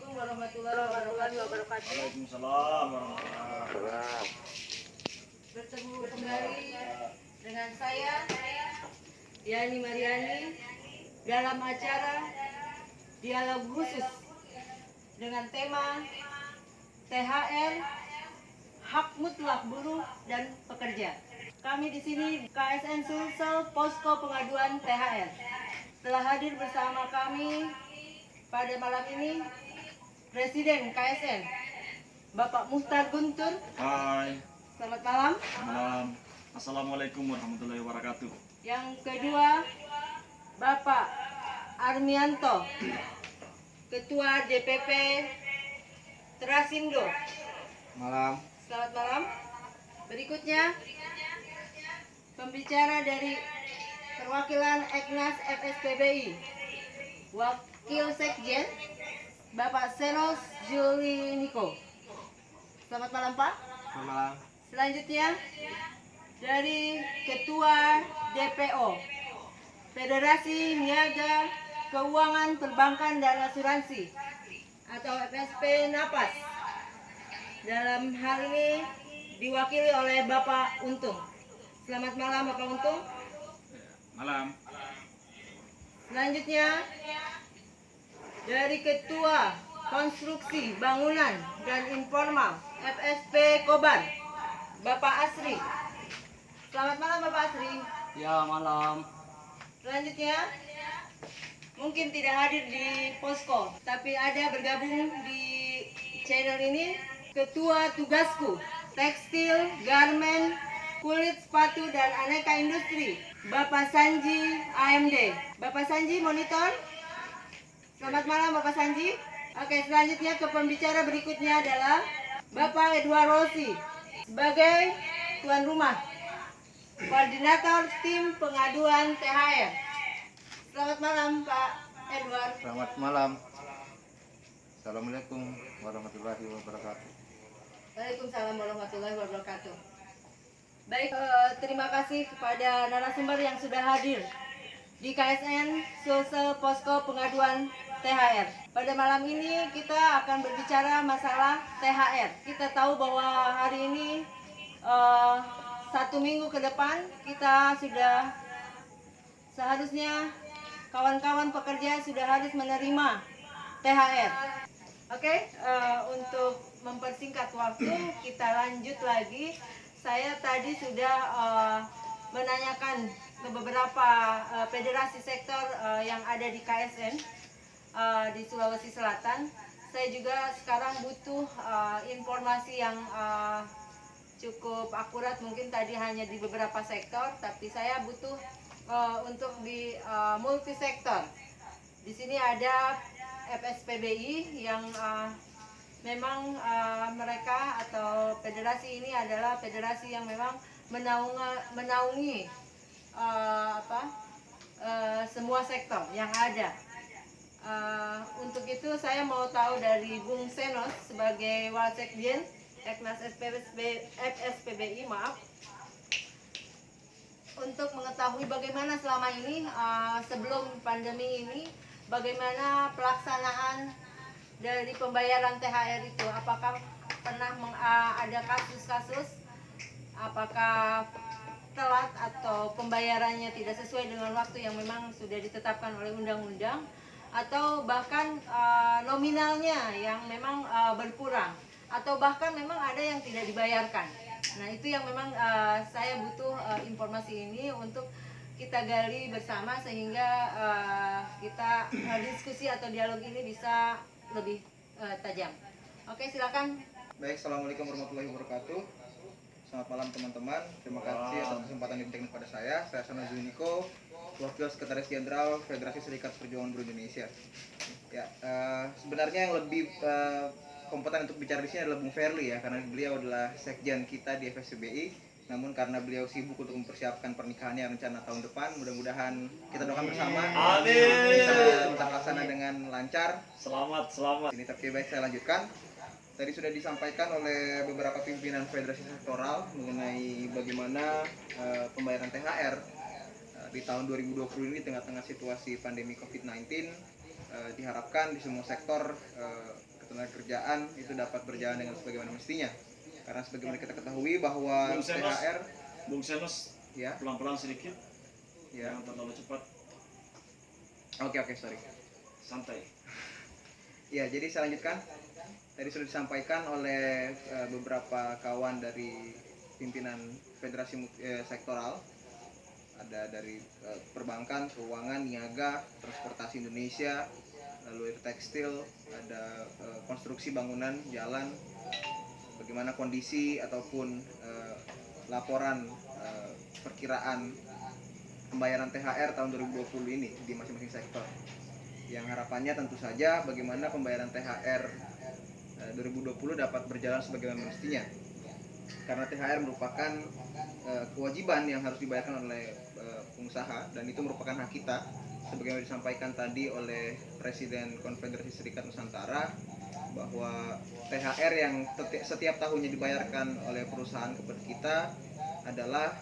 Assalamualaikum warahmatullahi wabarakatuh. Waalaikumsalam warahmatullahi wabarakatuh. Bertemu kembali dengan saya, Yani Mariani, dalam acara dialog khusus dengan tema THR, hak mutlak buruh dan pekerja. Kami di sini KSN Sulsel Posko Pengaduan THR. Telah hadir bersama kami pada malam ini Presiden KSN, Bapak Muhtar Guntur. Hai. Selamat malam. Malam. Assalamualaikum warahmatullahi wabarakatuh. Yang kedua, Bapak Armianto, Ketua DPP Terasindo. Malam. Selamat malam. Berikutnya, pembicara dari perwakilan Eknas FSPBI, Wakil Sekjen, Bapak Senos Juliniko. Selamat malam, Pak. Selamat malam. Selanjutnya, dari Ketua DPO, Federasi Niaga Keuangan Perbankan dan Asuransi atau FSP Napas. Dalam hal ini diwakili oleh Bapak Untung. Selamat malam, Bapak Untung. Malam. Selanjutnya, dari Ketua Konstruksi Bangunan dan Informal FSP Kobar, Bapak Asri. Selamat malam, Bapak Asri. Ya, malam. Selanjutnya, mungkin tidak hadir di posko, tapi ada bergabung di channel ini, Ketua Tugasku Tekstil, Garmen, Kulit, Sepatu, dan Aneka Industri, Bapak Sanji AMD. Bapak Sanji, monitor. Selamat malam, Bapak Sanji. Oke, selanjutnya ke pembicara berikutnya adalah Bapak Edward Rossi sebagai tuan rumah, Koordinator Tim Pengaduan THR. Selamat malam, Pak Edward. Selamat malam. Assalamualaikum warahmatullahi wabarakatuh. Waalaikumsalam warahmatullahi wabarakatuh. Baik, terima kasih kepada narasumber yang sudah hadir di KSN Sulsel Posko Pengaduan THR. Pada malam ini kita akan berbicara masalah THR. Kita tahu bahwa hari ini 1 minggu ke depan kita sudah seharusnya kawan-kawan pekerja sudah harus menerima THR. Oke, untuk mempersingkat waktu kita lanjut lagi. Saya tadi sudah menanyakan ke beberapa federasi sektor yang ada di KSN di Sulawesi Selatan. Saya juga sekarang butuh informasi yang cukup akurat, mungkin tadi hanya di beberapa sektor, tapi saya butuh untuk di multisektor. Di sini ada FSPBI yang memang mereka atau federasi ini adalah federasi yang memang menaungi semua sektor yang ada. Untuk itu saya mau tahu dari Bung Senos sebagai Wasekjen Eknas FSPBI, maaf, untuk mengetahui bagaimana selama ini sebelum pandemi ini, bagaimana pelaksanaan dari pembayaran THR itu. Apakah pernah ada kasus-kasus, apakah telat atau pembayarannya tidak sesuai dengan waktu yang memang sudah ditetapkan oleh undang-undang, atau bahkan nominalnya yang memang berkurang, atau bahkan memang ada yang tidak dibayarkan. Nah, itu yang memang saya butuh informasi ini untuk kita gali bersama sehingga kita diskusi atau dialog ini bisa lebih tajam. Oke, silakan. Baik, assalamualaikum warahmatullahi wabarakatuh. Selamat malam teman-teman. Terima kasih atas kesempatan yang diberikan kepada saya. Saya Senos Juliniko, Wakil Sekretaris Jenderal Federasi Serikat Perjuangan Buruh Indonesia. Ya, sebenarnya yang lebih kompeten untuk bicara di sini adalah Bung Ferli ya, karena beliau adalah sekjen kita di FSPBI. Namun karena beliau sibuk untuk mempersiapkan pernikahannya rencana tahun depan, mudah-mudahan kita doakan bersama. Amin. Bisa terlaksana dengan lancar. Selamat. Ini tapi baik, saya lanjutkan. Tadi sudah disampaikan oleh beberapa pimpinan federasi sektoral mengenai bagaimana pembayaran THR di tahun 2020 ini tengah-tengah situasi pandemi COVID-19. Diharapkan di semua sektor ketenagakerjaan itu dapat berjalan dengan sebagaimana mestinya. Karena sebagaimana kita ketahui bahwa Bung Senos. THR Bung Senos, ya, pelan-pelan sedikit, ya. jangan terlalu cepat, Oke, sorry. santai. Ya, jadi saya lanjutkan. Tadi sudah disampaikan oleh beberapa kawan dari pimpinan federasi sektoral. Ada dari perbankan, keuangan, niaga, transportasi Indonesia, lalu tekstil, ada konstruksi bangunan, jalan, bagaimana kondisi ataupun laporan perkiraan pembayaran THR tahun 2020 ini di masing-masing sektor. Yang harapannya tentu saja bagaimana pembayaran THR 2020 dapat berjalan sebagaimana mestinya. Karena THR merupakan kewajiban yang harus dibayarkan oleh pengusaha, dan itu merupakan hak kita sebagaimana disampaikan tadi oleh Presiden Konfederasi Serikat Nusantara, bahwa THR yang setiap tahunnya dibayarkan oleh perusahaan kepada kita adalah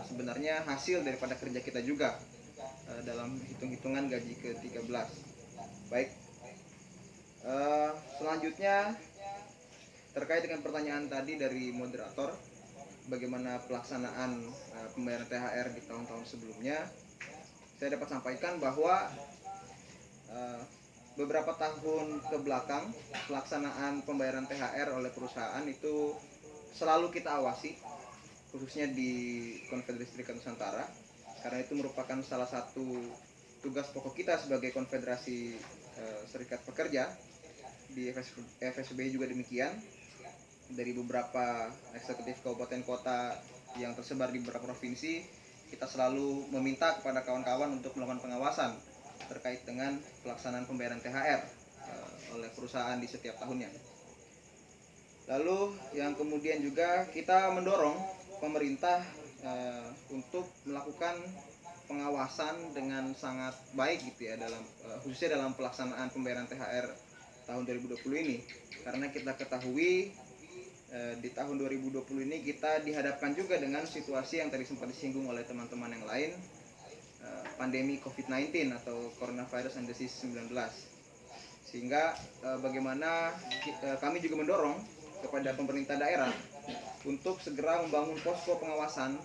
sebenarnya hasil daripada kerja kita juga dalam hitung-hitungan gaji ke-13. Baik, selanjutnya terkait dengan pertanyaan tadi dari moderator, bagaimana pelaksanaan pembayaran THR di tahun-tahun sebelumnya, saya dapat sampaikan bahwa beberapa tahun ke belakang pelaksanaan pembayaran THR oleh perusahaan itu selalu kita awasi, khususnya di Konfederasi Serikat Nusantara, karena itu merupakan salah satu tugas pokok kita sebagai Konfederasi Serikat Pekerja. Di FSBI juga demikian. Dari beberapa eksekutif kabupaten kota yang tersebar di beberapa provinsi, kita selalu meminta kepada kawan-kawan untuk melakukan pengawasan terkait dengan pelaksanaan pembayaran THR oleh perusahaan di setiap tahunnya. Lalu yang kemudian juga kita mendorong pemerintah untuk melakukan pengawasan dengan sangat baik gitu ya, dalam khususnya dalam pelaksanaan pembayaran THR tahun 2020 ini, karena kita ketahui di tahun 2020 ini kita dihadapkan juga dengan situasi yang tadi sempat disinggung oleh teman-teman yang lain, pandemi COVID-19 atau Coronavirus and Disease 19, sehingga bagaimana kami juga mendorong kepada pemerintah daerah untuk segera membangun posko pengawasan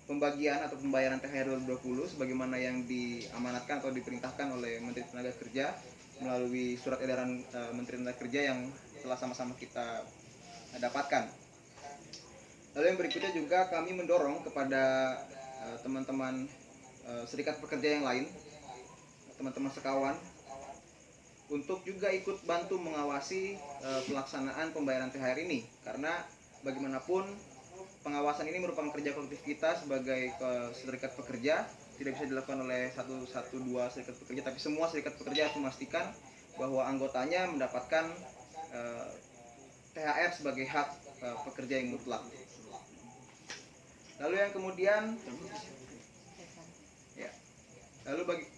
pembagian atau pembayaran THR 2020 sebagaimana yang diamanatkan atau diperintahkan oleh Menteri Tenaga Kerja melalui surat edaran Menteri Tenaga Kerja yang telah sama-sama kita dapatkan. Lalu yang berikutnya juga kami mendorong kepada teman-teman serikat pekerja yang lain, teman-teman sekawan, untuk juga ikut bantu mengawasi pelaksanaan pembayaran THR ini, karena bagaimanapun pengawasan ini merupakan kerja kolektif kita sebagai serikat pekerja. Tidak bisa dilakukan oleh dua serikat pekerja, tapi semua serikat pekerja harus memastikan bahwa anggotanya mendapatkan THR sebagai hak pekerja yang mutlak. Lalu yang kemudian ya,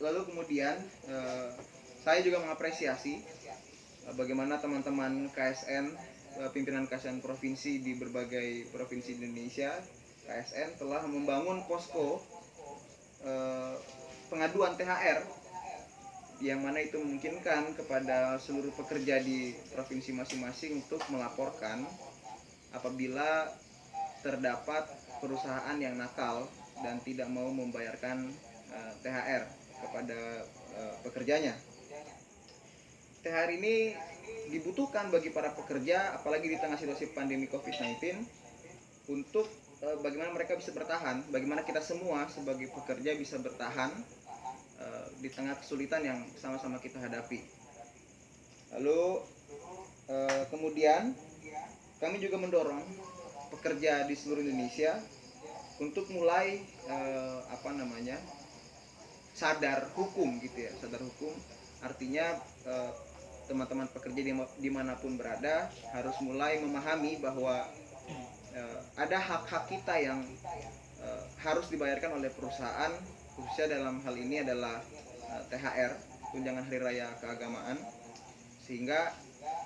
lalu kemudian saya juga mengapresiasi bagaimana teman-teman KSN, pimpinan KSN provinsi di berbagai provinsi di Indonesia, KSN telah membangun posko pengaduan THR, yang mana itu memungkinkan kepada seluruh pekerja di provinsi masing-masing untuk melaporkan apabila terdapat perusahaan yang nakal dan tidak mau membayarkan THR kepada pekerjanya. THR ini dibutuhkan bagi para pekerja, apalagi di tengah situasi pandemi COVID-19, untuk bagaimana mereka bisa bertahan, bagaimana kita semua sebagai pekerja bisa bertahan di tengah kesulitan yang sama-sama kita hadapi. Lalu kemudian kami juga mendorong pekerja di seluruh Indonesia untuk mulai sadar hukum gitu ya, sadar hukum. Artinya teman-teman pekerja dimanapun berada harus mulai memahami bahwa ada hak-hak kita yang harus dibayarkan oleh perusahaan, khususnya dalam hal ini adalah THR, tunjangan hari raya keagamaan. Sehingga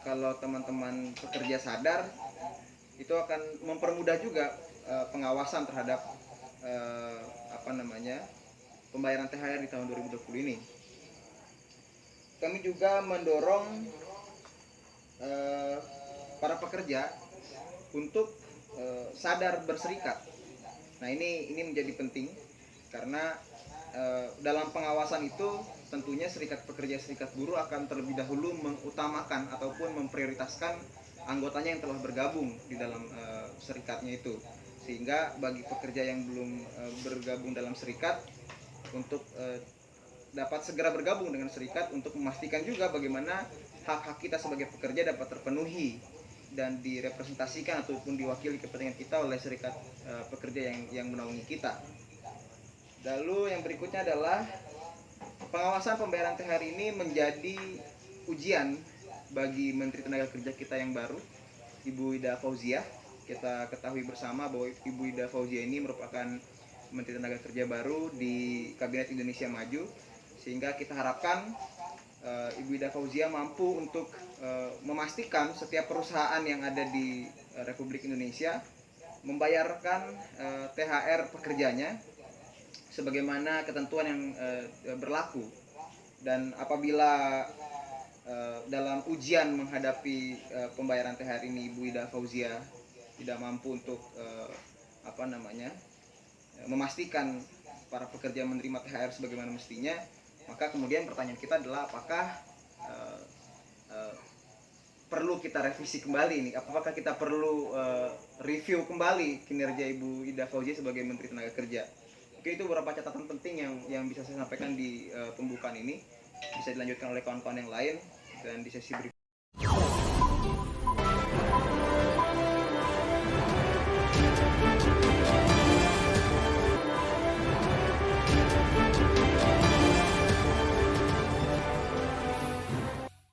kalau teman-teman pekerja sadar, itu akan mempermudah juga pengawasan terhadap pembayaran THR di tahun 2020 ini. kami juga mendorong para pekerja untuk sadar berserikat. Nah, ini menjadi penting karena dalam pengawasan itu tentunya serikat pekerja serikat buruh akan terlebih dahulu mengutamakan ataupun memprioritaskan anggotanya yang telah bergabung di dalam serikatnya itu, sehingga bagi pekerja yang belum bergabung dalam serikat untuk dapat segera bergabung dengan serikat untuk memastikan juga bagaimana hak-hak kita sebagai pekerja dapat terpenuhi dan direpresentasikan ataupun diwakili kepentingan kita oleh serikat pekerja yang menaungi kita. Lalu yang berikutnya adalah pengawasan pembayaran THR ini menjadi ujian bagi Menteri Tenaga Kerja kita yang baru, Ibu Ida Fauziah. Kita ketahui bersama bahwa Ibu Ida Fauziah ini merupakan Menteri Tenaga Kerja baru di Kabinet Indonesia Maju, sehingga kita harapkan Ibu Ida Fauziah mampu untuk memastikan setiap perusahaan yang ada di Republik Indonesia membayarkan THR pekerjanya sebagaimana ketentuan yang berlaku. Dan apabila dalam ujian menghadapi pembayaran THR ini Ibu Ida Fauziah tidak mampu untuk memastikan para pekerja menerima THR sebagaimana mestinya, maka kemudian pertanyaan kita adalah apakah perlu kita revisi kembali nih? Apakah kita perlu review kembali kinerja Ibu Ida Fauziah sebagai Menteri Tenaga Kerja? Oke, itu beberapa catatan penting yang bisa saya sampaikan di pembukaan ini. Bisa dilanjutkan oleh kawan-kawan yang lain dan di sesi berikutnya.